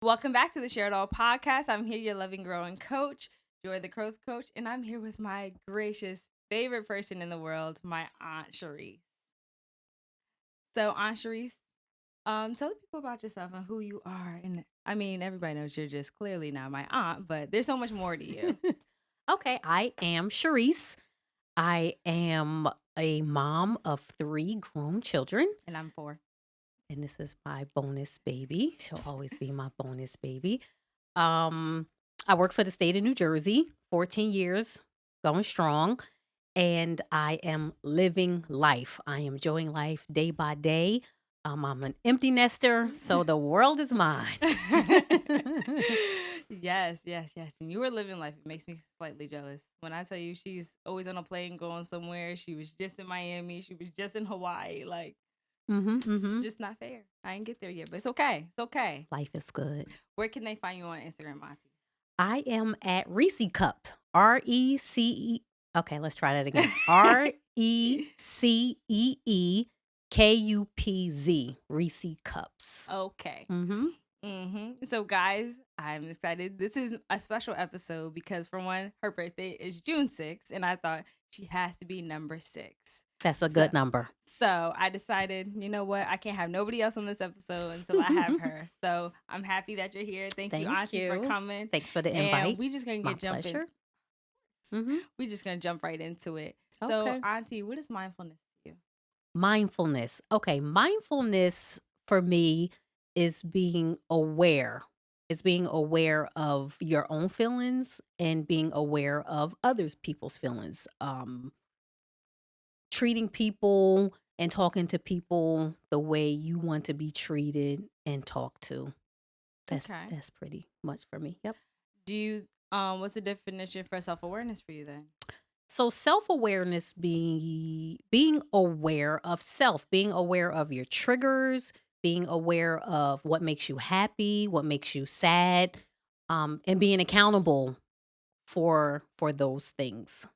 Welcome back to the Share It All podcast. I'm here, your loving, growing coach, Joy the Growth Coach, and I'm here with my gracious favorite person in the world, my Aunt Sherise. So, Aunt Sherise, tell the people about yourself and who you are. And I mean, everybody knows you're just clearly not my aunt, but there's so much more to you. Okay, I am Sherise. I am a mom of 3 grown children, And I'm four. and this is my bonus baby. She'll always be my bonus baby. Um, I work for the state of New Jersey, 14 years, going strong, and I am living life. I am enjoying life day by day. I'm an empty nester, so the world is mine. Yes. And you were living life. It makes me slightly jealous. When I tell you she's always on a plane going somewhere, she was just in Miami, she was just in Hawaii. Like, Mhm, it's mhm. just not fair. I ain't get there yet, but it's okay. It's okay. Life is good. Where can they find you on Instagram, Monty? I am at Reese Cup. RECE. Okay, let's try that again. RECEEKUPZ. Reese Cups. Okay. Mm-hmm. So, guys, I'm excited. This is a special episode because, for one, her birthday is June 6th, and I thought she has to be number 6. That's a So, good number. so I decided, you know what? I can't have nobody else on this episode until I have her. So I'm happy that you're here. Thank you, Thank Auntie, for you. coming. Thanks for the And invite. we just gonna My get jumping. pleasure. Mm-hmm. We just gonna jump right into it. So, Okay. Auntie, what is mindfulness to you? Mindfulness. Okay, mindfulness for me is being aware. Is being aware of your own feelings and being aware of others people's feelings. Treating people and talking to people the way you want to be treated and talked to. That's Okay. that's pretty much for me. Yep. Do you what's the definition for self-awareness for you then? So self-awareness being aware of self, being aware of your triggers, being aware of what makes you happy, what makes you sad, and being accountable for those things.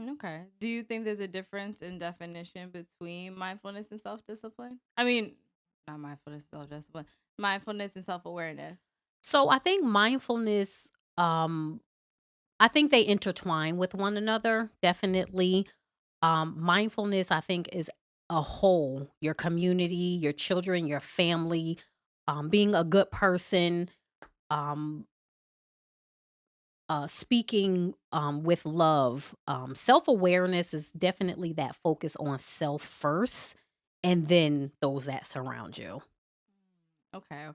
Okay. Do you think there's a difference in definition between mindfulness and self-discipline? I mean, not mindfulness, self-discipline. Mindfulness and self-awareness. So I think mindfulness I think they intertwine with one another, definitely. Mindfulness, I think, is a whole, your community, your children, your family, being a good person, um, speaking with love. Self awareness is definitely that focus on self first, and then those that surround you. Okay.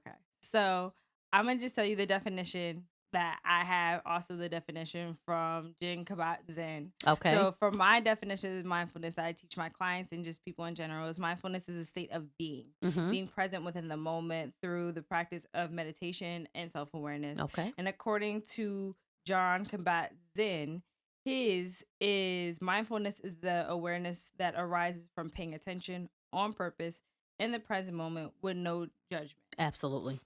So I'm gonna just tell you the definition that I have, also the definition from Jen Kabat Zen. Okay. So for my definition of mindfulness that I teach my clients and just people in general is mindfulness is a state of Mm-hmm. being present within the moment through the practice of meditation and self-awareness. Okay. And according to John Kabat Zen, his is mindfulness is the awareness that arises from paying attention on purpose in the present moment with no judgment. Absolutely.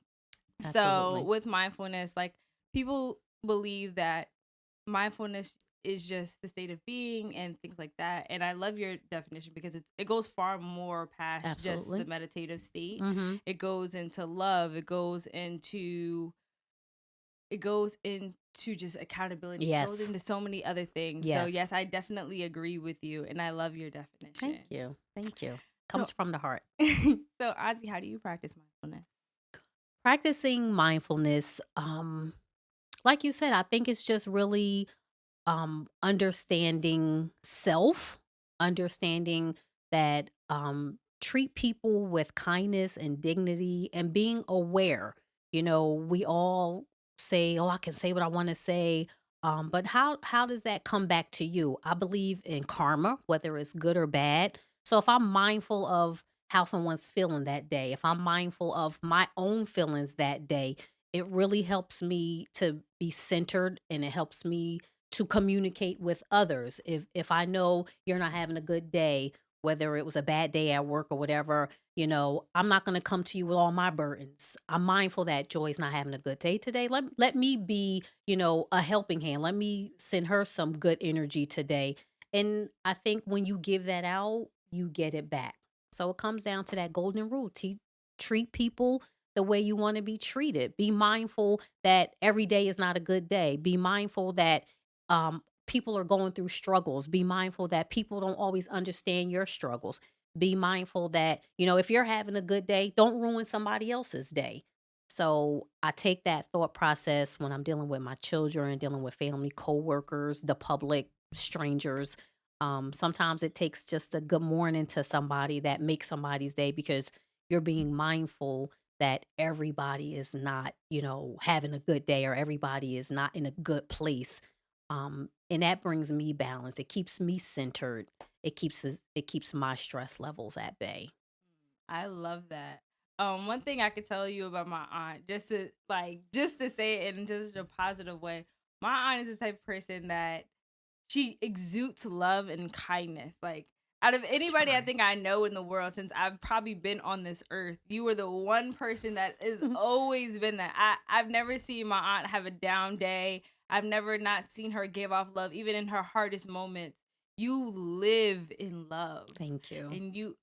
So Absolutely. with mindfulness, like people believe that mindfulness is just the state of being and things like that. And I love your definition because it goes far more past just the Absolutely. meditative state. Mm-hmm. It goes into love. It goes into just accountability. It goes Yes. into so many other things. So Yes. yes, I definitely agree with you and I love your Thank definition. you. Thank you. So Comes from the heart. so Auntie, how do you practice mindfulness? Practicing mindfulness, like you said, I think it's just really understanding self, understanding that treat people with kindness and dignity and being aware. We all say, "Oh, I can say what I want to say." But how does that come back to you? I believe in karma, whether it's good or bad. So if I'm mindful of how someone's feeling that day, if I'm mindful of my own feelings that day, it really helps me to be centered and it helps me to communicate with others. If I know you're not having a good day, whether it was a bad day at work or whatever, I'm not going to come to you with all my burdens. I'm mindful that Joy's not having a good day today. Let me be, a helping hand. Let me send her some good energy today. And I think when you give that out, you get it back. So it comes down to that golden rule. Treat people the way you want to be treated. Be mindful that every day is not a good day. Be mindful that people are going through struggles. Be mindful that people don't always understand your struggles. Be mindful that, if you're having a good day, don't ruin somebody else's day. So I take that thought process when I'm dealing with my children, dealing with family, coworkers, the public, strangers. Sometimes it takes just a good morning to somebody that makes somebody's day because you're being mindful that everybody is not, having a good day or everybody is not in a good place. And that brings me balance. It keeps me centered. It keeps my stress levels at bay. I love that. One thing I could tell you about my aunt, just to say it in just a positive way. My aunt is the type of person that she exudes love and kindness. Like, out of anybody I Try. think I know in the world, since I've probably been on this earth, you were the one person that has always been that. I've never seen my aunt have a down day. I've never not seen her give off love, even in her hardest moments. You live in love. Thank you. And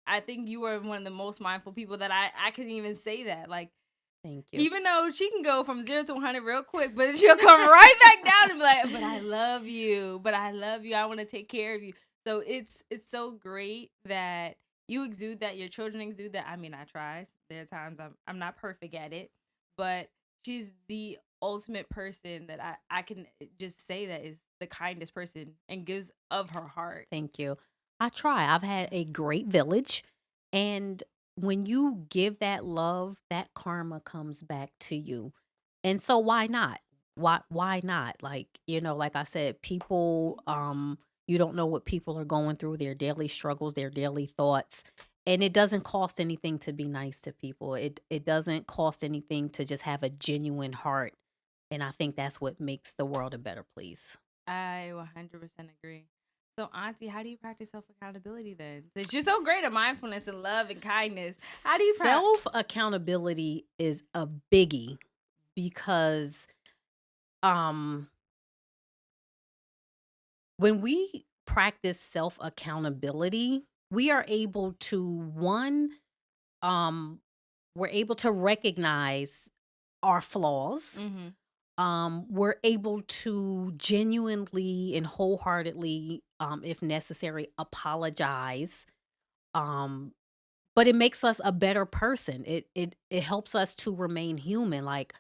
I think you are one of the most mindful people that I can even say that. Like, Thank you. even though she can go from 0 to 100 real quick, but she'll come right back down and be like, "But I love you. But I love you. I want to take care of you." So it's so great that you exude that. Your children exude that. I mean, I try. There are times I'm not perfect at it, but she's the ultimate person that I can just say that is the kindest person and gives of her heart. Thank you. I try. I've had a great village. And when you give that love, that karma comes back to you. And so why not? Why not? Like, like I said, people you don't know what people are going through, their daily struggles, their daily thoughts. And it doesn't cost anything to be nice to people. It doesn't cost anything to just have a genuine heart. And I think that's what makes the world a better place. I 100% agree. So, Auntie, how do you practice self accountability then? Since you're so great at mindfulness and love and kindness, how do you practice? Self accountability is a biggie because um when we practice self accountability, we are able to one um we're able to recognize our flaws. Mm-hmm. We're able to genuinely and wholeheartedly, if necessary, apologize. Um but it makes us a better person. It helps us to remain human. Like,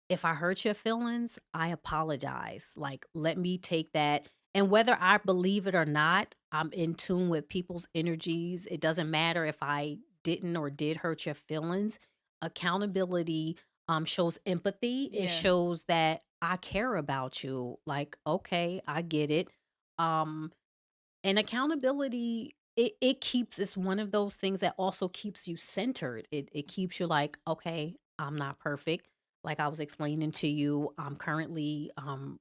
if I hurt your feelings, I apologize. Like, let me take that. And whether I believe it or not, I'm in tune with people's energies. It doesn't matter if I didn't or did hurt your feelings. Accountability shows empathy. It Yeah. shows that I care about you. Like, okay, I get it. Um, and accountability, it's one of those things that also keeps you centered. It keeps you like, okay, I'm not perfect. Like I was explaining to you, I'm currently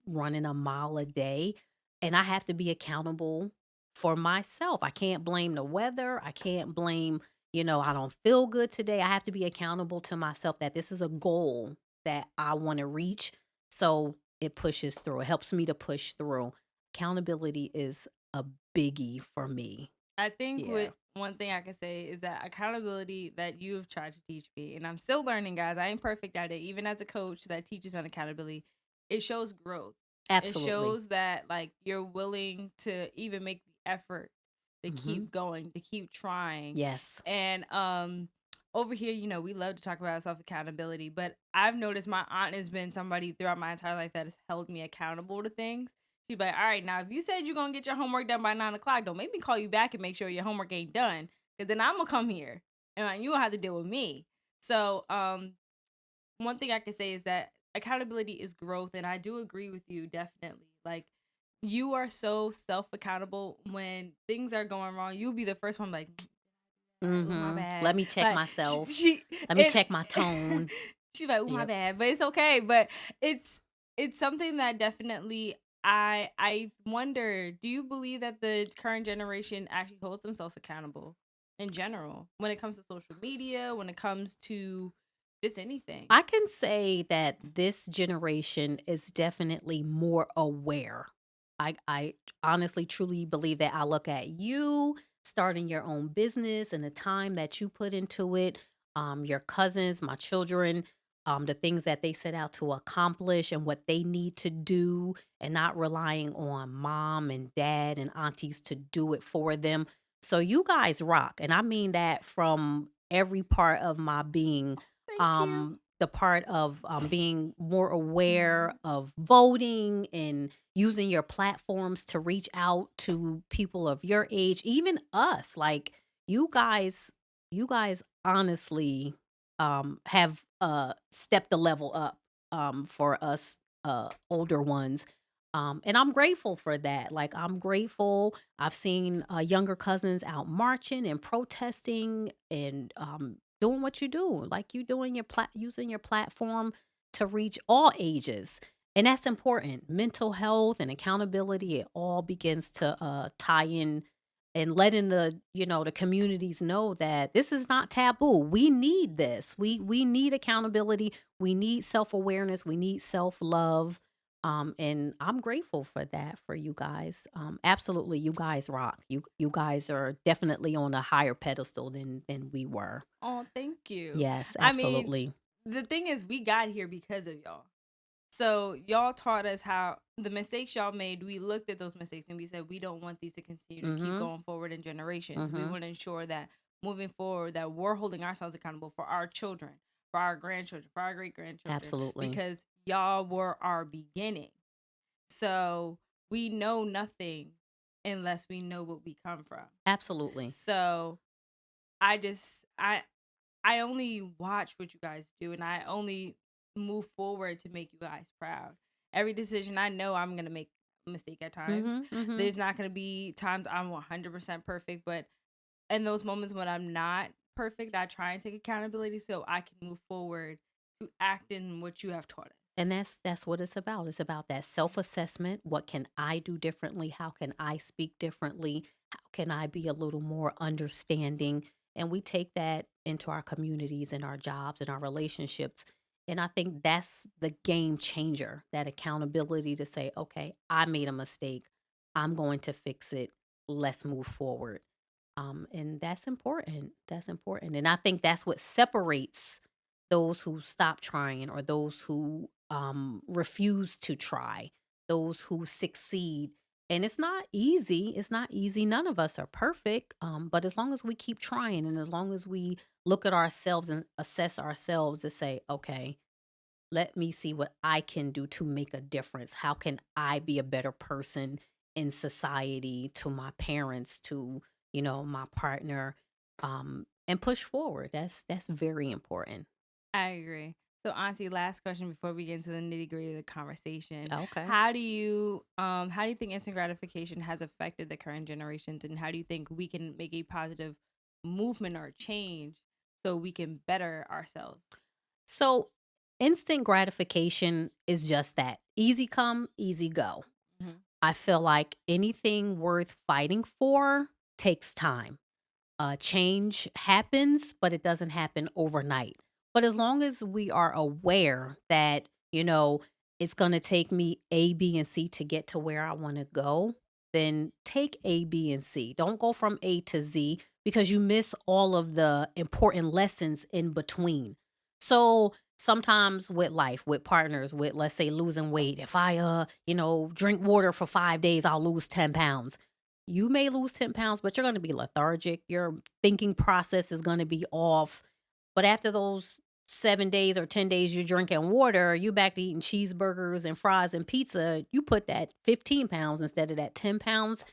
running a mile a day and I have to be accountable for myself. I can't blame the weather. I can't blame, I don't feel good today. I have to be accountable to myself that this is a goal that I want to reach. So it pushes through. It helps me to push through. Accountability is a biggie for me. I think Yeah. one thing I can say is that accountability that you have tried to teach me, and I'm still learning, guys. I ain't perfect at it. Even as a coach that teaches on accountability, it shows growth. It Absolutely. shows that like you're willing to even make the effort to Mhm. keep going, to keep trying. Yes. And over here, we love to talk about self accountability, but I've noticed my aunt has been somebody throughout my entire life that has held me accountable to things. She'd be like, all right, now if you said you're gonna get your homework done by 9 o'clock, don't make me call you back and make sure your homework ain't done. Cause then I'm gonna come here and you gonna have to deal with me. So one thing I can say is that accountability is growth, and I do agree with you definitely. Like, you are so self accountable when things are going wrong. You'll be the first one like, oh my bad. Let me check Like myself. she Let me and check my tone. she's like, oh my Yep. bad, but it's okay. But it's something that definitely I wonder. Do you believe that the current generation actually holds themselves accountable in general when it comes to social media, when it comes to just anything? I can say that this generation is definitely more aware. I honestly truly believe that. I look at you starting your own business and the time that you put into it. your cousins, my children, the things that they set out to accomplish and what they need to do, and not relying on mom and dad and aunties to do it for them. So you guys rock. And I mean that from every part of my being. Thank you. The part of being more aware Mhm. of voting and using your platforms to reach out to people of your age, even us. Like you guys honestly have stepped the level up for us older ones. And I'm grateful for that. Like, I'm grateful. I've seen younger cousins out marching and protesting and doing what you do, like you doing using your platform to reach all ages. And that's important. Mental health and accountability, it all begins to tie in, and letting the communities know that this is not taboo. We need this. We need accountability. We need self-awareness. We need self-love. And I'm grateful for that for you guys. Absolutely, you guys rock. You guys are definitely on a higher pedestal than we were. Oh, thank you. Yes, I mean, absolutely. the thing is, we got here because of y'all. So y'all taught us how the mistakes y'all made. We looked at those mistakes and we said we don't want these to continue to keep Mhm. going forward in generations. We Mhm. want to ensure that moving forward, that we're holding ourselves accountable for our children, for our grandchildren, for our great grandchildren, Absolutely. because y'all were our beginning. So we know nothing unless we know what we come from. Absolutely. So I just I only watch what you guys do, and I only move forward to make you guys proud. Every decision, I know I'm gonna make a mistake at times. Mhm. Mhm. There's not gonna be times I'm 100% perfect, but in those moments when I'm not perfect, I try and take accountability so I can move forward to act in what you have taught And us. that's what it's about. It's about that self-assessment. What can I do differently? How can I speak differently? How can I be a little more understanding? And we take that into our communities and our jobs and our relationships. And I think that's the game changer, that accountability to say, okay, I made a mistake. I'm going to fix it. Let's move forward. And that's important. That's important. And I think that's what separates those who stop trying, or those who refuse to try, those who succeed. And it's not easy. It's not easy. None of us are perfect. But as long as we keep trying, and as long as we look at ourselves and assess ourselves to say, okay, let me see what I can do to make a difference. How can I be a better person in society, to my parents, to, my partner, and push forward. That's very important. I agree. So, Auntie, last question before we get into the nitty gritty of the conversation. Okay. How do you think instant gratification has affected the current generations, and how do you think we can make a positive movement or change so we can better ourselves? So, instant gratification is just that: easy come, easy go. Mhm. I feel like anything worth fighting for takes time. Change happens, but it doesn't happen overnight. But as long as we are aware that, it's going to take me A, B, and C to get to where I want to go, then take A, B, and C. Don't go from A to Z, because you miss all of the important lessons in between. So sometimes with life, with partners, with, let's say, losing weight, if I, drink water for 5 days, I'll lose 10 pounds. You may lose 10 pounds, but you're going to be lethargic. Your thinking process is going to be off. But after those 7 days or 10 days you're drinking water, you back to eating cheeseburgers and fries and pizza. You put that 15 pounds instead of that 10 pounds.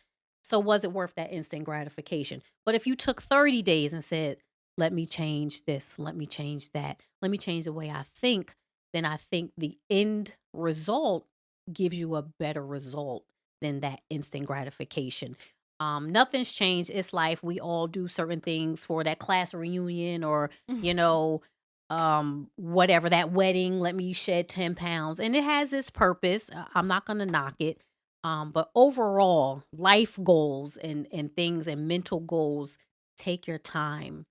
So was it worth that instant gratification? But if you took 30 days and said, let me change this, let me change that, let me change the way I think, then I think the end result gives you a better result than that instant gratification. Nothing's changed. It's life. We all do certain things for that class reunion, or, you know, whatever, that wedding. Let me shed 10 pounds. And it has its purpose. I'm not going to knock it. But overall, life goals and things and mental goals, take your time,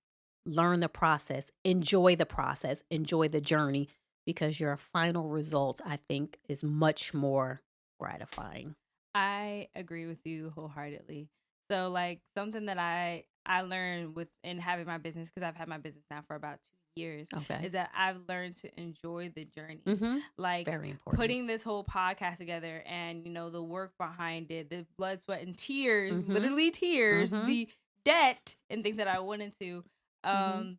learn the process, enjoy the journey, because your final result, I think, is much more gratifying. I agree with you wholeheartedly. So, like, something that I learned within having my business, because I've had my business now for about years Okay. is that I've learned to enjoy the journey. Mhm. Like Very important. putting this whole podcast together and, the work behind it, the blood, sweat, and tears, Mhm. literally tears, Mhm. the debt and things that I went into. Mhm.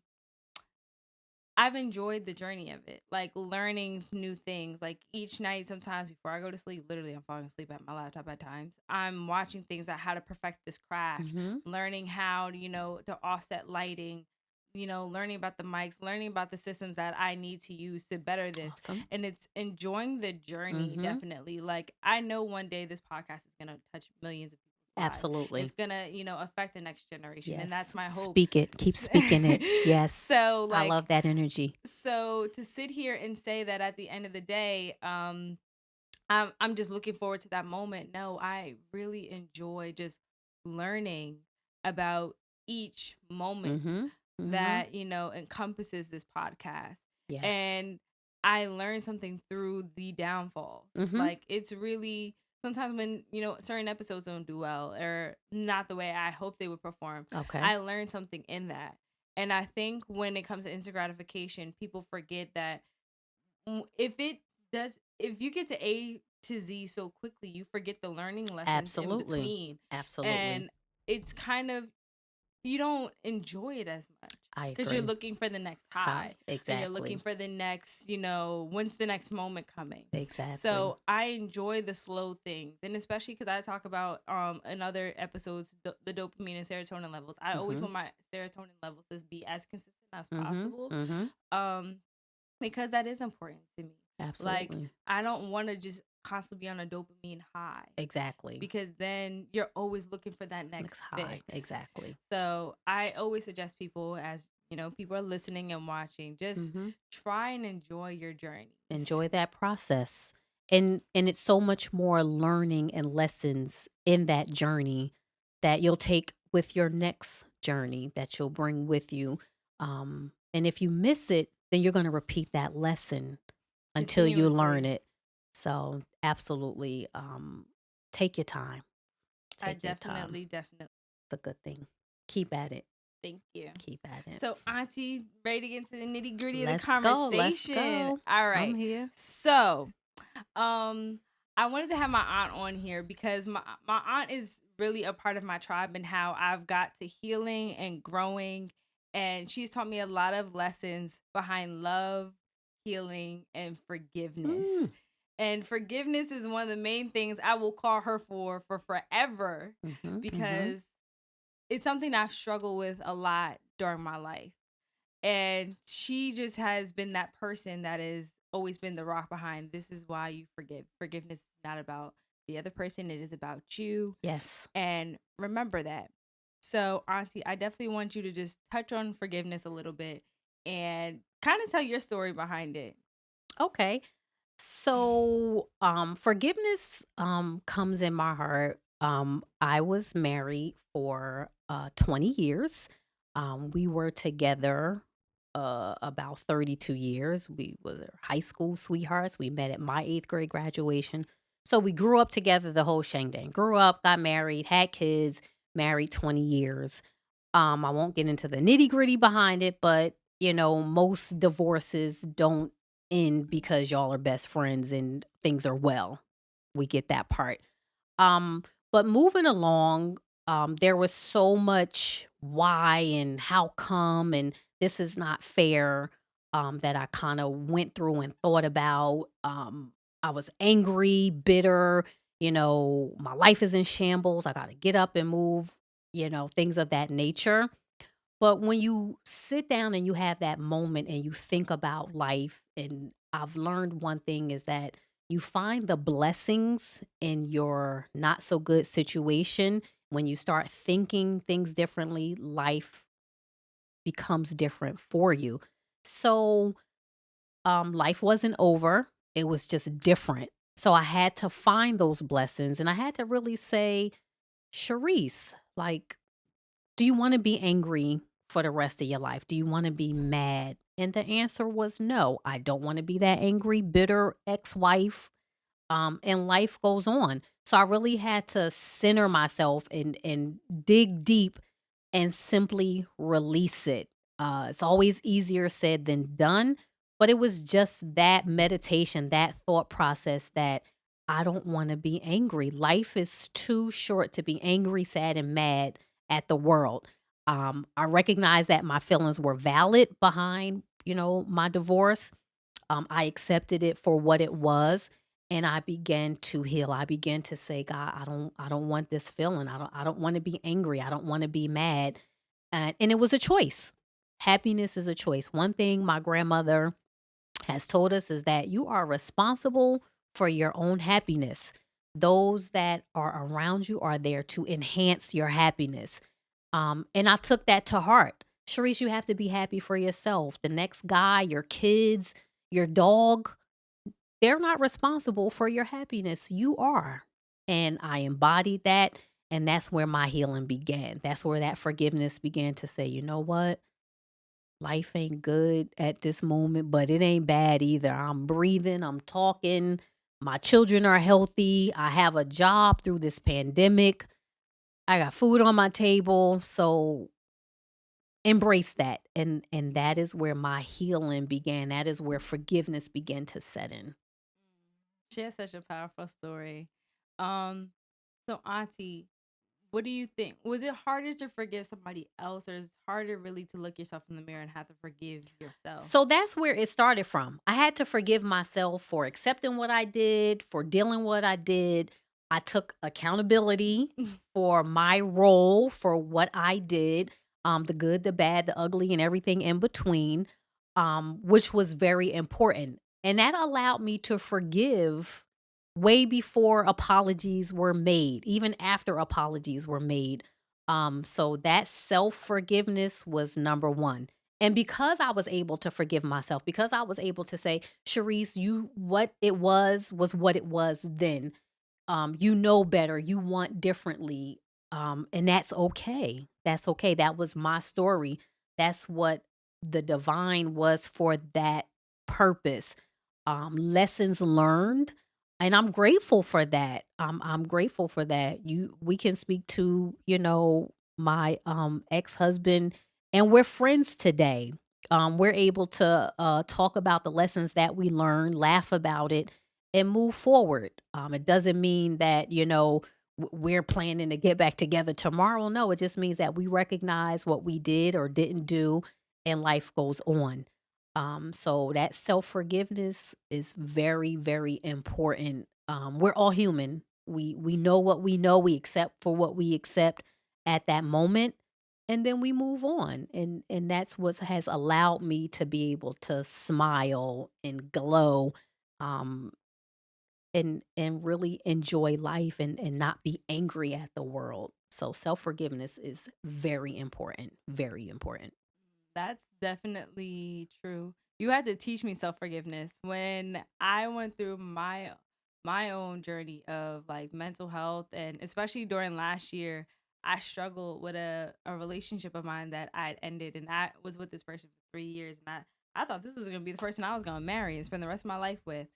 I've enjoyed the journey of it, like learning new things. Like each night, sometimes before I go to sleep, literally I'm falling asleep at my laptop at times. I'm watching things on how to perfect this craft, Mhm. learning how to, to offset lighting, learning about the mics, learning about the systems that I need to use to better this. Awesome. And it's enjoying the journey, Mhm. definitely. Like I know one day this podcast is going to touch millions of people's lives. Absolutely. It's going to, affect the next generation. And that's Yes. my hope. Speak it. Keep speaking it. Yes. So I like, love that energy. so to sit here and say that at the end of the day, I'm just looking forward to that moment. No, I really enjoy just learning about each moment Mhm. Mhm. that, encompasses this podcast. Yes. And I learned something through the downfalls. Mhm. Like it's really sometimes when, certain episodes don't do well or not the way I hope they would perform, Okay. I learned something in that. And I think when it comes to instant gratification, people forget that if it does, if you get to A to Z so quickly, you forget the learning lessons in Absolutely. between. Absolutely. And it's kind of, you don't enjoy it as much I because you're agree. looking for the next It's high. high and you're looking Exactly. for the next, when's the next moment coming. Exactly. So I enjoy the slow things, and especially because I talk about in other episodes the dopamine and serotonin levels. I always Mhm. want my serotonin levels to be as consistent as Mhm. possible, Mhm. because that is important to me. Like Absolutely. I don't want to just constantly be on a dopamine high Exactly. because then you're always looking for that Next next high. fix. Exactly. So I always suggest people, as people are listening and watching, just Mhm. try and enjoy your journey. Enjoy that process. And it's so much more learning and lessons in that journey that you'll take with your next journey that you'll bring with you. And if you miss it, then you're going to repeat that lesson until you learn Continuously. it. So absolutely, take your time. I Take your time. definitely. It's a good thing. Keep at it. Thank you. Keep at it. So, Auntie, ready to get into the nitty gritty of the Let's go. Let's conversation. go. All I'm right. here. So, I wanted to have my aunt on here because my aunt is really a part of my tribe and how I've got to healing and growing, and she's taught me a lot of lessons behind love, healing, and forgiveness. Mm. And forgiveness is one of the main things I will call her for forever, Mhm. Mhm. because it's something I've struggled with a lot during my life. And she just has been that person that has always been the rock behind, this is why you forgive. Forgiveness is not about the other person, it is about you. Yes. And remember that. So, Auntie, I definitely want you to just touch on forgiveness a little bit and kind of tell your story behind it. Okay. So, forgiveness comes in my heart. I was married for 20 years. We were together about 32 years. We were high school sweethearts. We met at my 8th grade graduation. So we grew up together the whole shangdang. Grew up, got married, had kids, married 20 years. I won't get into the nitty-gritty behind it, but most divorces don't end because y'all are best friends and things are well. We get that part. Um, but moving along, there was so much why and how come and this is not fair, that I kind of went through and thought about. I was angry, bitter, my life is in shambles. I got to get up and move, things of that nature. But when you sit down and you have that moment and you think about life, and I've learned one thing is that you find the blessings in your not so good situation. When you start thinking things differently, life becomes different for you. So, life wasn't over, it was just different. So, I had to find those blessings and I had to really say, Sharice, like, do you want to be angry for the rest of your life? Do you want to be mad? And the answer was no. I don't want to be that angry, bitter ex-wife. And life goes on. So I really had to center myself and dig deep and simply release it. It's always easier said than done, but it was just that meditation, that thought process that I don't want to be angry. Life is too short to be angry, sad, and mad at the world. I recognize that my feelings were valid behind, my divorce. I accepted it for what it was, and I began to heal. I began to say, God, I don't want this feeling. I don't want to be angry. I don't want to be mad. And it was a choice. Happiness is a choice. One thing my grandmother has told us is that you are responsible for your own happiness. Those that are around you are there to enhance your happiness. And I took that to heart. Sharice, you have to be happy for yourself. The next guy, your kids, your dog, they're not responsible for your happiness. You are. And I embodied that. And that's where my healing began. That's where that forgiveness began to say, you know what? Life ain't good at this moment, but it ain't bad either. I'm breathing, I'm talking. My children are healthy. I have a job through this pandemic. I got food on my table. So embrace that. And that is where my healing began. That is where forgiveness began to set in. She has such a powerful story. Um, so Auntie, what do you think? Was it harder to forgive somebody else, or is it harder really to look yourself in the mirror and have to forgive yourself? So that's where it started from. I had to forgive myself for accepting what I did, for dealing what I did. I took accountability for my role for what I did, the good, the bad, the ugly, and everything in between, which was very important. And that allowed me to forgive way before apologies were made, even after apologies were made. So that self forgiveness was number one. And because I was able to forgive myself, because I was able to say, Sharice, you what it was what it was then. You know better, you want differently. And that's okay. That's okay. That was my story. That's what the divine was for that purpose. Lessons learned. And I'm grateful for that. I'm grateful for that. We can speak to, my ex-husband, and we're friends today. We're able to talk about the lessons that we learned, laugh about it, and move forward. It doesn't mean that, we're planning to get back together tomorrow. No, it just means that we recognize what we did or didn't do, and life goes on. So that self forgiveness is very, very important. We're all human. We know what we know. We accept for what we accept at that moment, and then we move on. And that's what has allowed me to be able to smile and glow, um, and really enjoy life, and not be angry at the world. So self forgiveness is very important. Very important. That's definitely true. You had to teach me self-forgiveness when I went through my own journey of like mental health, and especially during last year, I struggled with a relationship of mine that I'd ended, and I was with this person for 3 years, and I thought this was gonna be the person I was gonna marry and spend the rest of my life with.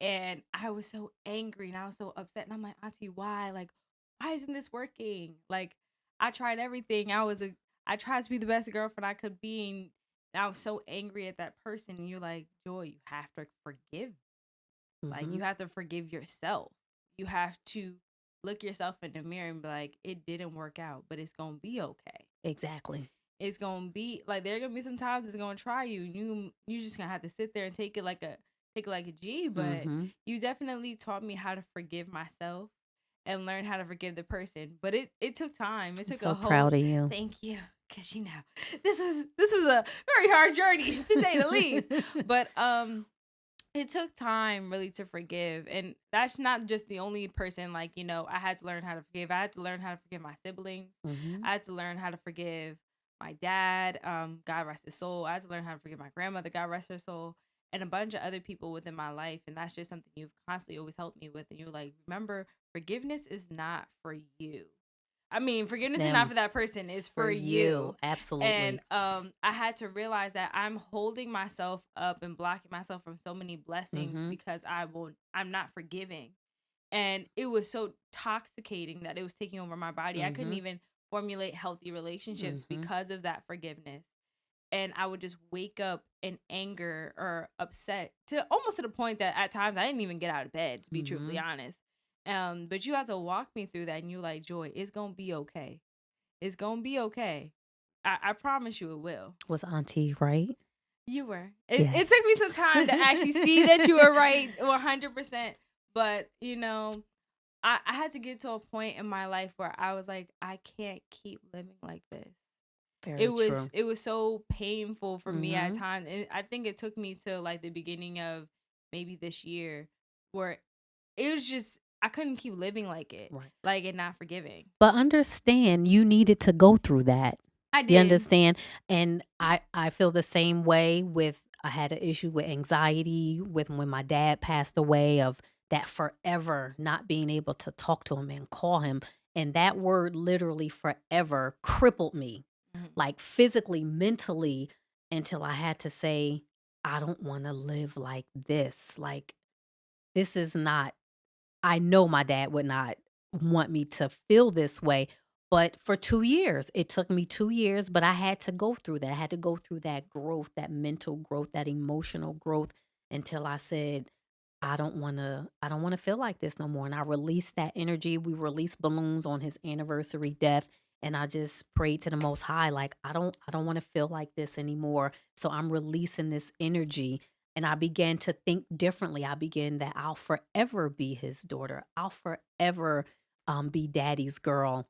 And I was so angry and I was so upset. And I'm like, Auntie, why? Like, why isn't this working? Like, I tried everything. I tried to be the best girlfriend I could be, and I was so angry at that person. And you're like, Joy, you have to forgive. Like, Hmm. you have to forgive yourself. You have to look yourself in the mirror and be like, it didn't work out, but it's gonna be okay. Exactly. It's gonna be like there are gonna be some times it's gonna try you. You just gonna have to sit there and take it like a G. But Hmm. you definitely taught me how to forgive myself and learn how to forgive the person. But it took time. It I'm took a so whole proud of you. thank you. Cause this was a very hard journey to say the least. But it took time really to forgive, and that's not just the only person. Like, I had to learn how to forgive. I had to learn how to forgive my siblings. Hmm. I had to learn how to forgive my dad, God rest his soul. I had to learn how to forgive my grandmother, God rest her soul, and a bunch of other people within my life. And that's just something you've constantly always helped me with. And you're like, remember, forgiveness is not for you. I mean, forgiveness is not Them. for that person, it's It's for for you. you. And Absolutely. I had to realize that I'm holding myself up and blocking myself from so many blessings Hmm. because I'm not forgiving. And it was so toxicating that it was taking over my body. I couldn't Hmm. even formulate healthy relationships Hmm. because of that forgiveness. and I would just wake up in anger or upset to almost to the point that at times I didn't even get out of bed, to be truthfully Mhm. honest. But you have to walk me through that, and you're like, Joy, it's gonna be okay. It's gonna be okay. I promise you it will. Was Auntie right? You were. It Yes. took me some time to actually see that you were right 100%. But, I had to get to a point in my life where I was like, I can't keep living like this. Very It true. was it was so painful for me at Mhm. times. And I think it took me to like the beginning of maybe this year where it was just I couldn't keep living like it. Right. Like and not forgiving. But understand you needed to go through that. I You did. understand? And I feel the same way with I had an issue with anxiety with when my dad passed away of that forever not being able to talk to him and call him. And that word literally forever crippled me, Mhm. like physically, mentally, until I had to say, I don't want to live like this. Like, this is not I know my dad would not want me to feel this way, but for 2 years, it took me 2 years, but I had to go through that. I had to go through that growth, that mental growth, that emotional growth until I said, I don't wanna feel like this no more." And I released that energy. We released balloons on his anniversary death, and I just prayed to the Most High, like, I don't wanna feel like this anymore. So I'm releasing this energy, and I began to think differently. I began that I'll forever be his daughter. I'll forever, be daddy's girl.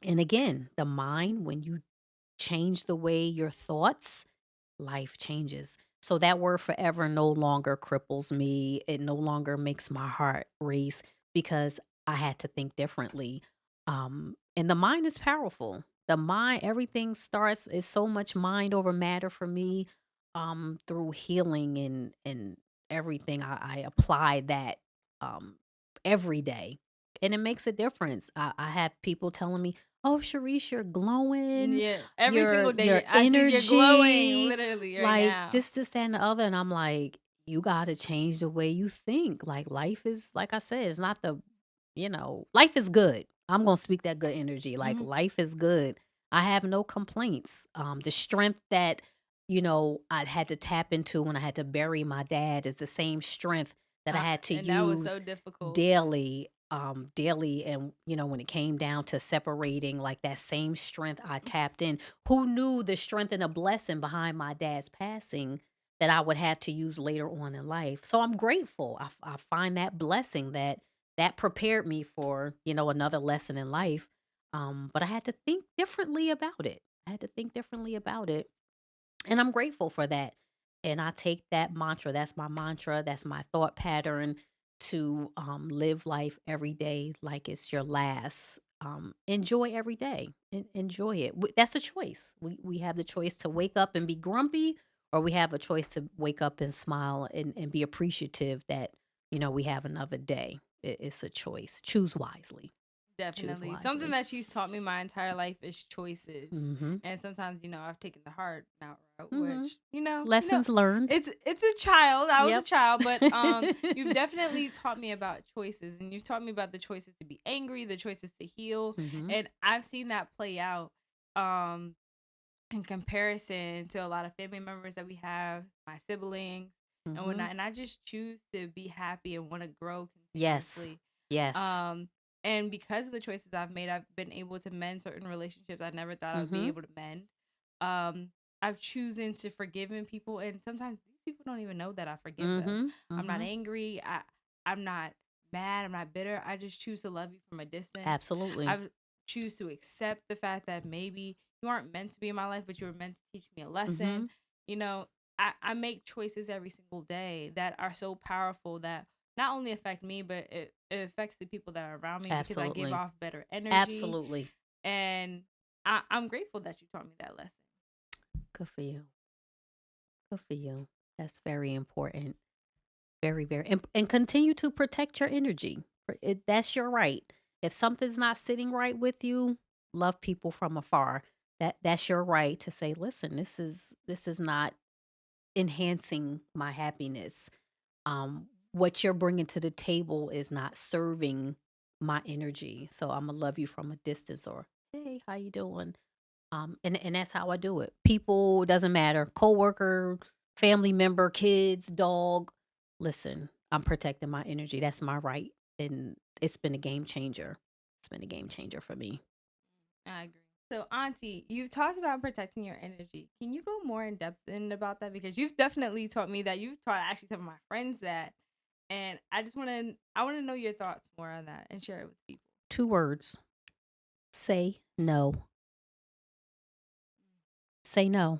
And again, the mind, when you change the way your thoughts, life changes. So that word forever no longer cripples me. It no longer makes my heart race because I had to think differently. And the mind is powerful. The mind, everything starts is so much mind over matter for me. Through healing and everything, I apply that um every day, and it makes a difference. I have people telling me, "Oh, Sharice, you're glowing. Yeah. Every Your single your day I see you're glowing energy, literally right like now. this, that, and the other." And I'm like, you gotta change the way you think. Like life is, like I said, it's not life is good. I'm gonna speak that good energy. Like Mhm. life is good. I have no complaints. The strength that, I had to tap into when I had to bury my dad is the same strength that I had to And that was use so difficult. daily. And, when it came down to separating, like that same strength I tapped in. Who knew the strength and the blessing behind my dad's passing that I would have to use later on in life? So I'm grateful. I find that blessing that prepared me for, another lesson in life. But I had to think differently about it. I had to think differently about it. And I'm grateful for that. And I take that mantra. That's my mantra. That's my thought pattern to live life every day like it's your last. Enjoy every day. Enjoy it. That's a choice. We have the choice to wake up and be grumpy, or we have a choice to wake up and smile and be appreciative that, we have another day. It's a choice. Choose wisely. Choose Definitely. Something wisely. that she's taught me my entire life is choices. Mm-hmm. And sometimes, I've taken the hard out route, Mm-hmm. which, Lessons learned. it's a child. I was a Yep. child, but you've definitely taught me about choices, and you've taught me about the choices to be angry, the choices to heal. Mm-hmm. And I've seen that play out um in comparison to a lot of family members that we have, my siblings and Mm-hmm. whatnot. And I just choose to be happy and want to grow Yes. continuously. Yes. Um, and because of the choices I've made, I've been able to mend certain relationships I never thought I would be Mhm. able to mend. Um, I've chosen to forgive people, and sometimes these people don't even know that I forgive them. Mhm. I'm not Mhm. angry. I'm not mad. I'm not bitter. I just choose to love you from a distance. Absolutely. I choose to accept the fact that maybe you aren't meant to be in my life, but you were meant to teach me a lesson. Mhm. You know, I make choices every single day that are so powerful that not only affect me, but it affects the people that are around me because I give Absolutely. off better energy. Absolutely. And I'm grateful that you taught me that lesson. Good for you. Good for you. That's very important. Very, very, and continue to protect your energy. That's your right. If something's not sitting right with you, love people from afar. That's your right to say, listen, this is not enhancing my happiness. What you're bringing to the table is not serving my energy. So I'm gonna love you from a distance, or hey, how you doing? And that's how I do it. People, doesn't matter, coworker, family member, kids, dog. Listen, I'm protecting my energy. That's my right. And it's been a game changer. It's been a game changer for me. I agree. So, Auntie, you've talked about protecting your energy. Can you go more in depth in about that? Because you've definitely taught me that. You've taught actually some of my friends that, and I want to know your thoughts more on that and share it with people. 2 words: say no. Say no.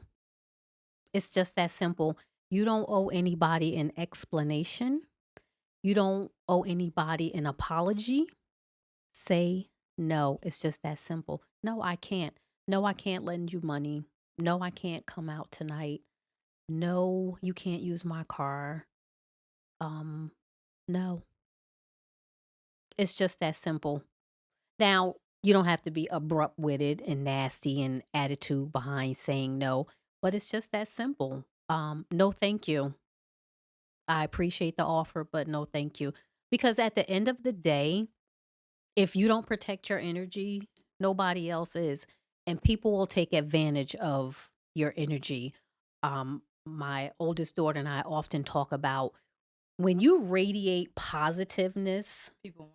It's just that simple. You don't owe anybody an explanation. You don't owe anybody an apology. Say no. It's just that simple. No, I can't. No, I can't lend you money. No, I can't come out tonight. No, you can't use my car. Um, no. It's just that simple. Now, you don't have to be abrupt with it and nasty and attitude behind saying no, but it's just that simple. No, thank you. I appreciate the offer, but no, thank you. Because at the end of the day, if you don't protect your energy, nobody else is. And people will take advantage of your energy. My oldest daughter and I often talk about when you radiate positiveness, People want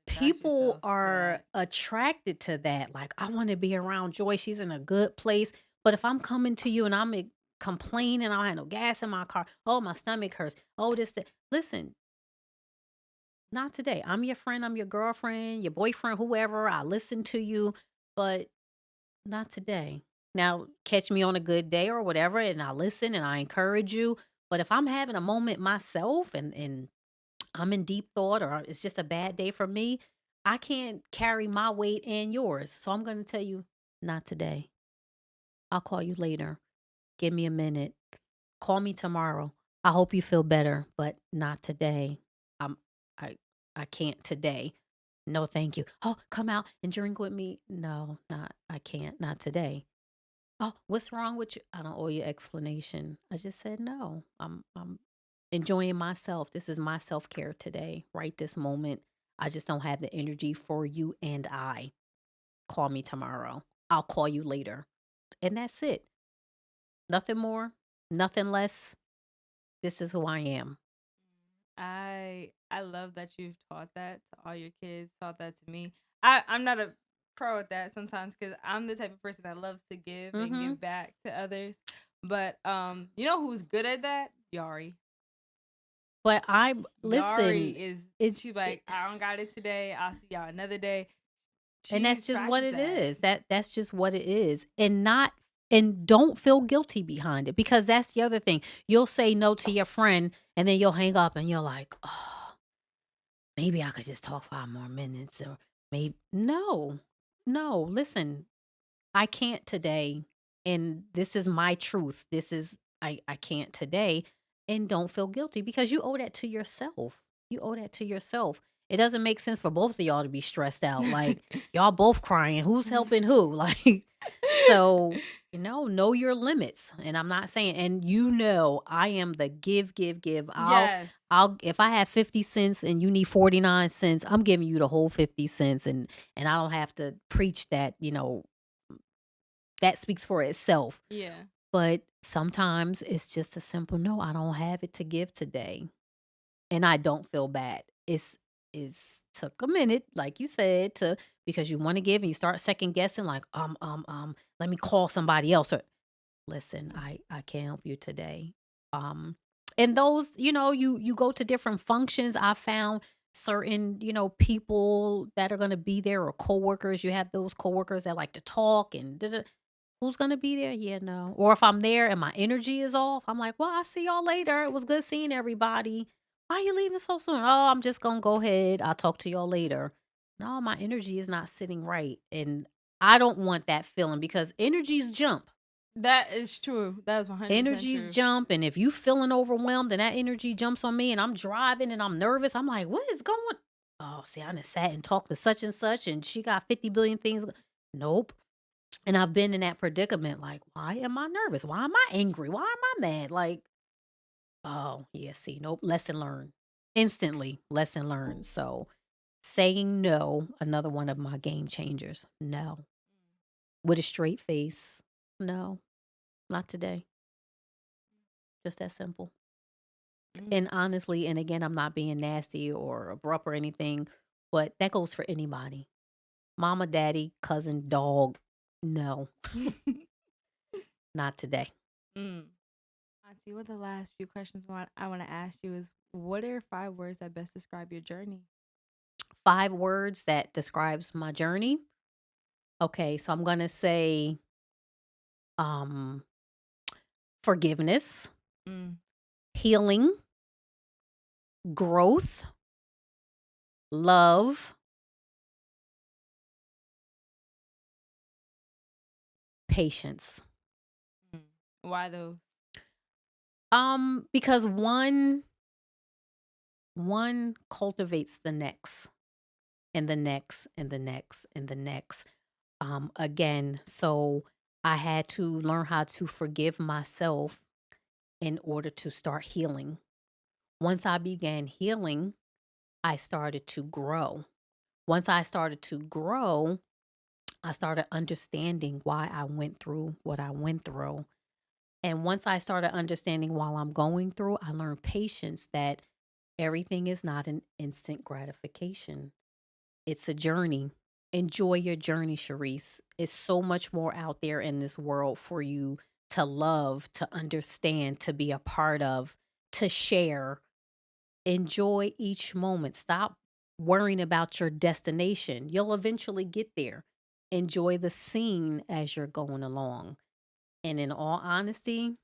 to attach people yourself to are that. attracted to that. Like, I want to be around Joy. She's in a good place. But if I'm coming to you and complaining, I don't have no gas in my car. Oh, my stomach hurts. Oh, this, that. Listen, not today. I'm your friend. I'm your girlfriend, your boyfriend, whoever. I listen to you, but not today. Now, catch me on a good day or whatever, and I listen and I encourage you. But if I'm having a moment myself and I'm in deep thought or it's just a bad day for me, I can't carry my weight and yours. So I'm going to tell you, not today. I'll call you later. Give me a minute. Call me tomorrow. I hope you feel better, but not today. I'm I I can't today. No, thank you. Oh, come out and drink with me. No, not I can't. Not today. Oh, what's wrong with you? I don't owe you explanation. I just said no. I'm enjoying myself. This is my self-care today, right this moment. I just don't have the energy for you and I. Call me tomorrow. I'll call you later. And that's it. Nothing more, nothing less. This is who I am. I love that you've taught that to all your kids, taught that to me. I'm not a pro at that sometimes because I'm the type of person that loves to give and Mhm. give back to others. But you know who's good at that? Yari. But I listen, Yari is it, she's it like, I don't got it today. I'll see y'all another day. and She that's just what practiced it that. is. That's just what it is. And don't feel guilty behind it because that's the other thing. You'll say no to your friend and then you'll hang up and you're like, "Oh, maybe I could just talk 5 more minutes or maybe no. No, listen, I can't today and this is my truth. I can't today and don't feel guilty because you owe that to yourself. You owe that to yourself. It doesn't make sense for both of y'all to be stressed out. Like y'all both crying. Who's helping who? Like so, know your limits. And I'm not saying and I am the give, give, give. Yes. I'll if I have 50 cents and you need 49 cents, I'm giving you the whole 50 cents and I don't have to preach that, that speaks for itself. Yeah. But sometimes it's just a simple no, I don't have it to give today. And I don't feel bad. It's took a minute, like you said, to because you want to give and you start second guessing, like, let me call somebody else. Or listen, I can't help you today. Um, and those, you go to different functions. I found certain, people that are gonna be there or coworkers. You have those coworkers that like to talk and who's gonna be there? Yeah, no. Or if I'm there and my energy is off, I'm like, well, I'll see y'all later. It was good seeing everybody. Why are you leaving so soon? Oh, I'm just gonna go ahead. I'll talk to y'all later. No, my energy is not sitting right. And I don't want that feeling because energies jump. That is true. That is 100% Energies true. jump. And if you feeling overwhelmed and that energy jumps on me and I'm driving and I'm nervous, I'm like, what is going? Oh, see, I done sat and talked to such and she got 50 billion things. Nope. And I've been in that predicament, like, why am I nervous? Why am I angry? Why am I mad? Like, oh, yeah, see, nope, lesson learned. Instantly, lesson learned. So saying no, another one of my game changers. No. with a straight face. No, not today. Just that simple. Mm. And honestly, and again, I'm not being nasty or abrupt or anything, but that goes for anybody. Mama, daddy, cousin, dog. No, not today. Mm. Auntie, what the last few questions I want to ask you is, what are 5 words that best describe your journey? 5 words that describes my journey. Okay, so I'm gonna say um forgiveness, Mm. healing, growth, love, patience. Mm. Why those? Because one cultivates the next and the next and the next and the next. Again, so I had to learn how to forgive myself in order to start healing. Once I began healing, I started to grow. Once I started to grow, I started understanding why I went through what I went through. And once I started understanding while I'm going through, I learned patience that everything is not an instant gratification. It's a journey. Enjoy your journey, Sharice. It's so much more out there in this world for you to love, to understand, to be a part of, to share. Enjoy each moment. Stop worrying about your destination. You'll eventually get there. Enjoy the scene as you're going along. And in all honesty,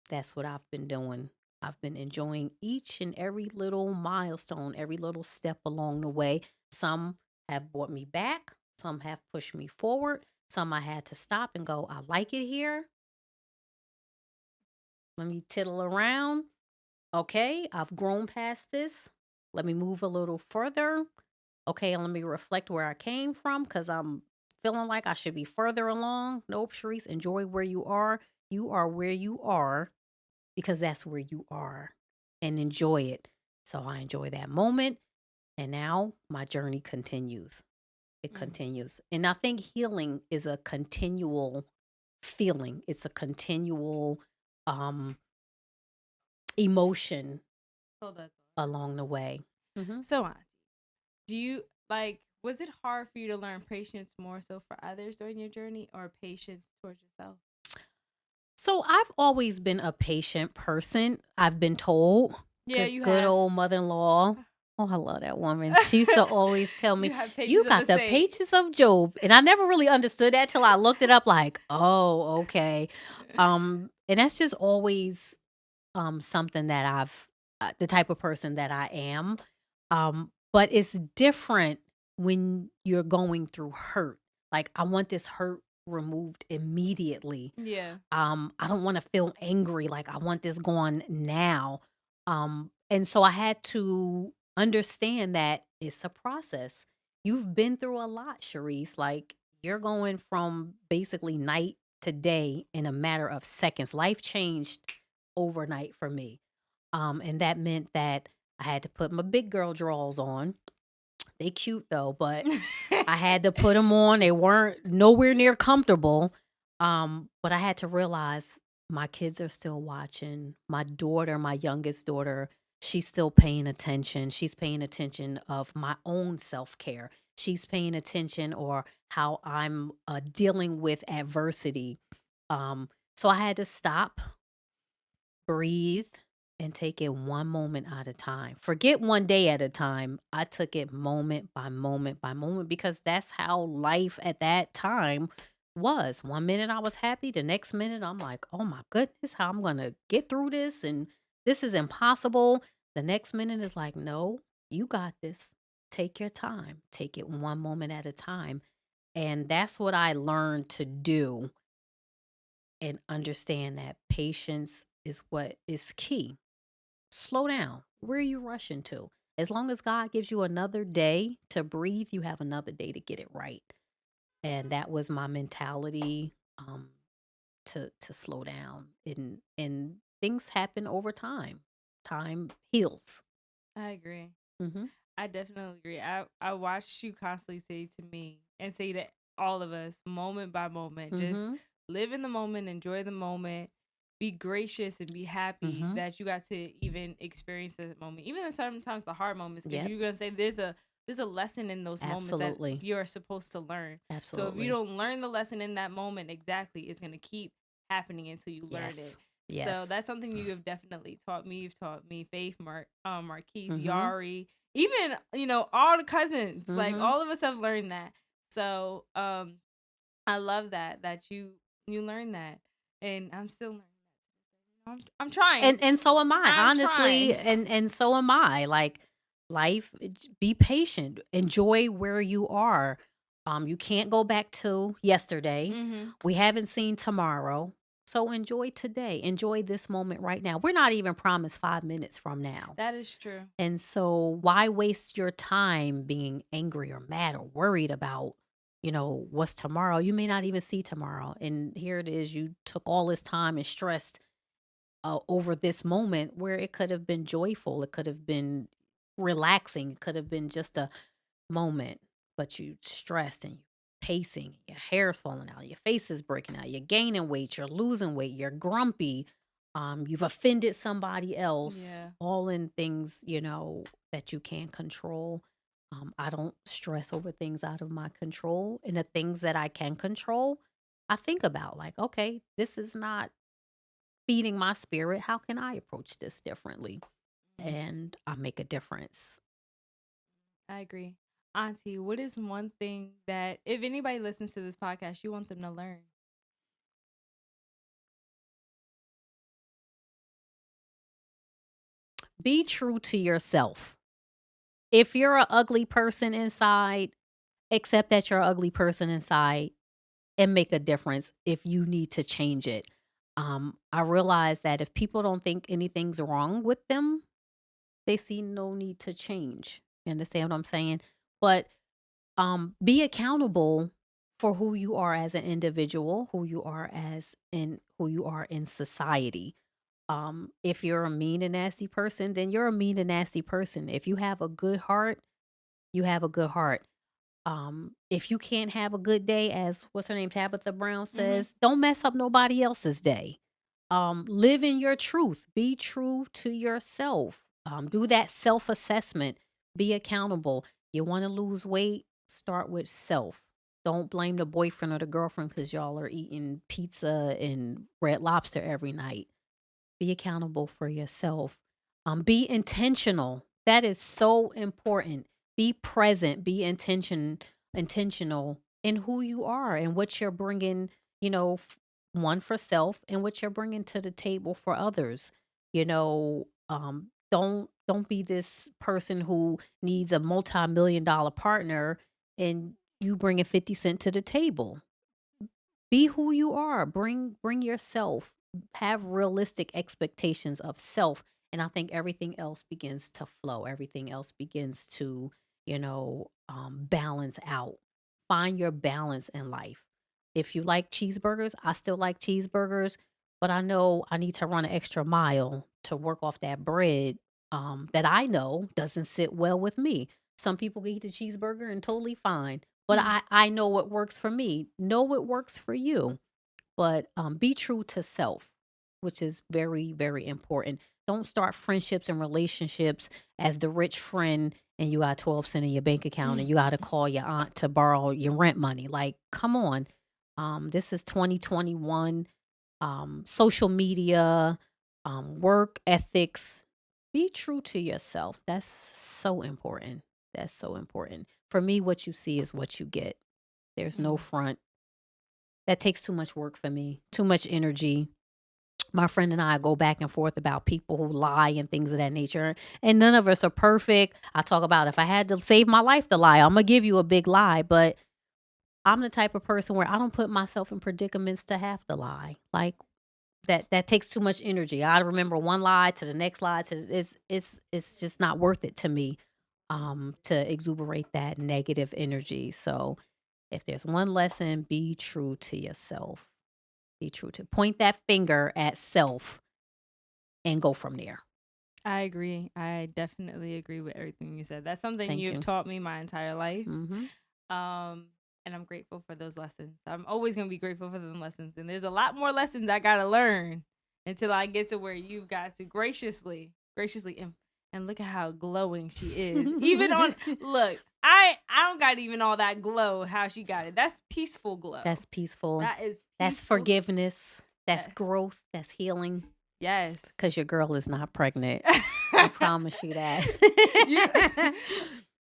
that's what I've been doing. I've been enjoying each and every little milestone, every little step along the way. Some have brought me back, some have pushed me forward, some I had to stop and go, I like it here. Let me tittle around. Okay, I've grown past this. Let me move a little further. Okay, and let me reflect where I came from because I'm feeling like I should be further along. Nope, Sharice, enjoy where you are. You are where you are because that's where you are and enjoy it. So I enjoy that moment. And now my journey continues. It Mm. continues. And I think healing is a continual feeling, it's a continual um, emotion Hold that thought. along the way. Mhm. So, Auntie, do you like? Was it hard for you to learn patience more so for others during your journey, or patience towards yourself? So I've always been a patient person, I've been told. Yeah, Good, you good have. old mother in law. Oh, I love that woman. She used to always tell You me, have you patience of a got the saint. patience of Job. And I never really understood that till I looked it up, like, oh, okay. And that's just always something that I've the type of person that I am. But it's different when you're going through hurt. Like I want this hurt removed immediately. Yeah. I don't want to feel angry. Like I want this gone now. And so I had to understand that it's a process. You've been through a lot, Sharice. Like you're going from basically night to day in a matter of seconds. Life changed overnight for me. And that meant that I had to put my big girl drawers on. They cute though, but I had to put them on. They weren't nowhere near comfortable. But I had to realize my kids are still watching. My daughter, my youngest daughter, she's still paying attention. She's paying attention of my own self-care. She's paying attention or how I'm dealing with adversity. So I had to stop, breathe, and take it one moment at a time. Forget one day at a time. I took it moment by moment by moment because that's how life at that time was. One minute I was happy, the next minute I'm like, oh my goodness, how I'm going to get through this and this is impossible. The next minute is like, no, you got this. Take your time. Take it one moment at a time. And that's what I learned to do and understand that patience is what is key. Slow down. Where are you rushing to? As long as God gives you another day to breathe, you have another day to get it right. And that was my mentality to slow down. And things happen over time. Time heals. I agree. Hmm. I definitely agree. I watched you constantly say to me and say to all of us, moment by moment. Just Mm-hmm. live in the moment, enjoy the moment, be gracious and be happy Mm-hmm. that you got to even experience that moment. Even in sometimes the hard moments, because Yep. you're gonna say there's a lesson in those moments that Absolutely. you're supposed to learn. So if you Absolutely. don't learn the lesson in that moment exactly, it's gonna keep happening until you learn it. Yes. So Yes. that's something you have definitely taught me. You've taught me, Faith, Marquise, Mm-hmm. Yari, even all the cousins. Like Mm-hmm. all of us have learned that. So I love that you learned that, and I'm still learning that. I'm trying. And so am I, I'm honestly, trying. and so am I. Like life, be patient, enjoy where you are. You can't go back to yesterday. Mhm. We haven't seen tomorrow. So enjoy today. Enjoy this moment right now. We're not even promised 5 minutes from now. That is true. And so why waste your time being angry or mad or worried about, what's tomorrow? You may not even see tomorrow. And here it is, you took all this time and stressed over this moment where it could have been joyful, it could have been relaxing, it could have been just a moment, but you stressed and you pacing, your hair's falling out, your face is breaking out, you're gaining weight, you're losing weight, you're grumpy, you've offended somebody else, Yeah. all in things, that you can't control. I don't stress over things out of my control. And the things that I can control, I think about like, okay, this is not feeding my spirit. How can I approach this differently? Mm, And I make a difference. I agree. Auntie, what is one thing that if anybody listens to this podcast, you want them to learn? Be true to yourself. If you're an ugly person inside, accept that you're an ugly person inside and make a difference if you need to change it. I realize that if people don't think anything's wrong with them, they see no need to change. You understand what I'm saying? But be accountable for who you are as an individual, who you are in society. If you're a mean and nasty person, then you're a mean and nasty person. If you have a good heart, you have a good heart. If you can't have a good day, as what's her name, Tabitha Brown Mhm. says, don't mess up nobody else's day. Live in your truth. Be true to yourself. Do that self assessment. Be accountable. You want to lose weight? Start with self. Don't blame the boyfriend or the girlfriend because y'all are eating pizza and red lobster every night. Be accountable for yourself. Be intentional. That is so important. Be present. Intentional in who you are and what you're bringing. One for self and what you're bringing to the table for others. Don't be this person who needs a multi-million-dollar partner and you bringing 50 cents to the table. Be who you are. Bring yourself. Have realistic expectations of self. And I think everything else begins to flow. Everything else begins to, balance out. Find your balance in life. If you like cheeseburgers, I still like cheeseburgers, but I know I need to run an extra mile to work off that bread that I know doesn't sit well with me. Some people eat the cheeseburger and totally fine. But I know what works for me. Know what works for you. But be true to self, which is very, very important. Don't start friendships and relationships as the rich friend and you got 12 cents in your bank account and you got to call your aunt to borrow your rent money. Like, come on. This is 2021. Social media, work ethics. Be true to yourself. That's so important. That's so important. For me, what you see is what you get. There's no Mm. front. That takes too much work for me, too much energy. My friend and I go back and forth about people who lie and things of that nature. And none of us are perfect. I talk about if I had to save my life to lie, I'm going to give you a big lie. But I'm the type of person where I don't put myself in predicaments to have to lie. Like that takes too much energy. I remember one lie to the next lie to it's just not worth it to me to exuberate that negative energy. So if there's one lesson, be true to yourself. Be true to point that finger at self and go from there. I agree. I definitely agree with everything you said. That's something Thank you've you. taught me my entire life. Mhm. Um, And I'm grateful for those lessons. I'm always going to be grateful for them lessons. And there's a lot more lessons I got to learn until I get to where you've got to graciously, and look at how glowing she is. Even on, look, I don't got even all that glow, how she got it. That's peaceful glow. That's peaceful. That is peaceful. That's forgiveness. That's Yes. growth. That's healing. Yes. Because your girl is not pregnant. I promise you that.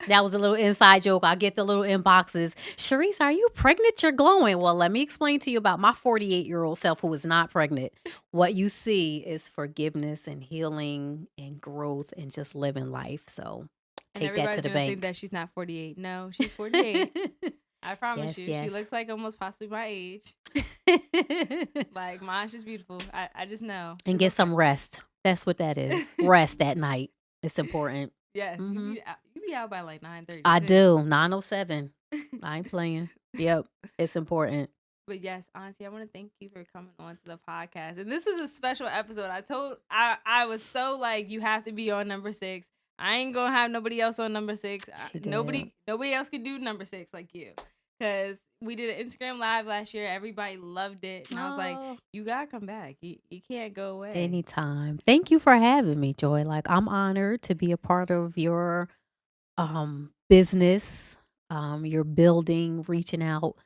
That was a little inside joke. I get the little inboxes. Sherise, are you pregnant? You're glowing. Well, let me explain to you about my 48-year-old self who is not pregnant. What you see is forgiveness and healing and growth and just living life. So take that to the bank. Think that she's not 48. No, she's 48. I promise you. Yes. She looks like almost possibly my age. Like, mine's just beautiful. I just know. And get some rest. That's what that is. Rest at night. It's important. Yes. You be out by like 9:30. I do. 9:07. I ain't playing. Yep. It's important. But yes, Auntie, I want to thank you for coming on to the podcast. And this is a special episode. I was so like, you have to be on number 6. I ain't gonna have nobody else on number 6. Nobody else can do number 6 like you. Because we did an Instagram live last year. Everybody loved it. And I was like, you gotta come back. You can't go away. Anytime. Thank you for having me, Joy. Like, I'm honored to be a part of your business, your building, reaching out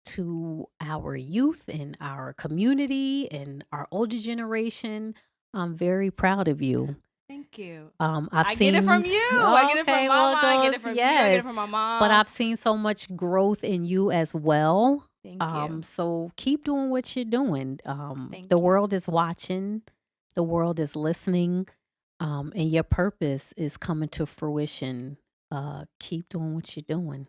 to our youth and our community and our older generation. I'm very proud of you. Thank you. I get it from you. I get it from Mama. I get it from you. I get it from my mom. But I've seen so much growth in you as well. Thank you. So keep doing what you're doing. The world is watching. The world is listening. And your purpose is coming to fruition. Keep doing what you're doing.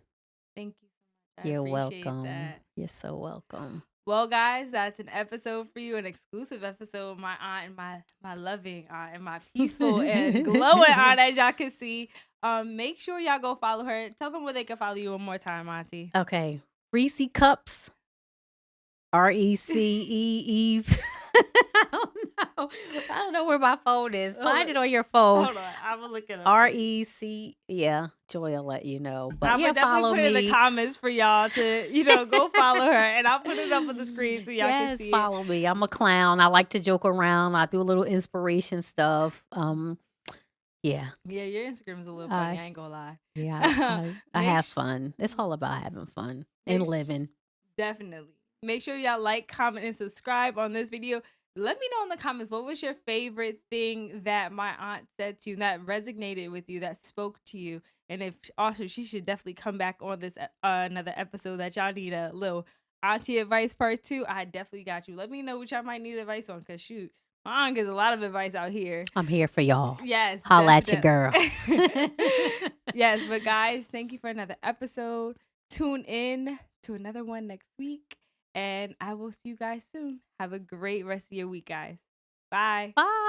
Thank you so much. You're welcome. That. You're so welcome. Well, guys, that's an episode for you, an exclusive episode of my aunt and my loving aunt and my peaceful and glowing aunt, as y'all can see. Make sure y'all go follow her. Tell them where they can follow you one more time, Auntie. Okay. Reese Cups. RECEE. I don't know where my phone is. Find it on your phone. Hold on, I'm gonna look it up. REC. Yeah, Joy will let you know. But I'm gonna definitely put it in the comments for y'all to go follow her, and I'll put it up on the screen so y'all can see. Yes, follow me. I'm a clown. I like to joke around. I do a little inspiration stuff. Yeah. Yeah, your Instagram is a little funny. I ain't gonna lie. Yeah, I have fun. It's all about having fun and living. Definitely. Make sure y'all like, comment, and subscribe on this video. Let me know in the comments, what was your favorite thing that my aunt said to you that resonated with you, that spoke to you? And if also, she should definitely come back on this another episode that y'all need a little auntie advice part 2. I definitely got you. Let me know what y'all might need advice on, because shoot, my aunt gives a lot of advice out here. I'm here for y'all. Yes. Holla at your girl. Yes, but guys, thank you for another episode. Tune in to another one next week. And I will see you guys soon. Have a great rest of your week, guys. Bye. Bye.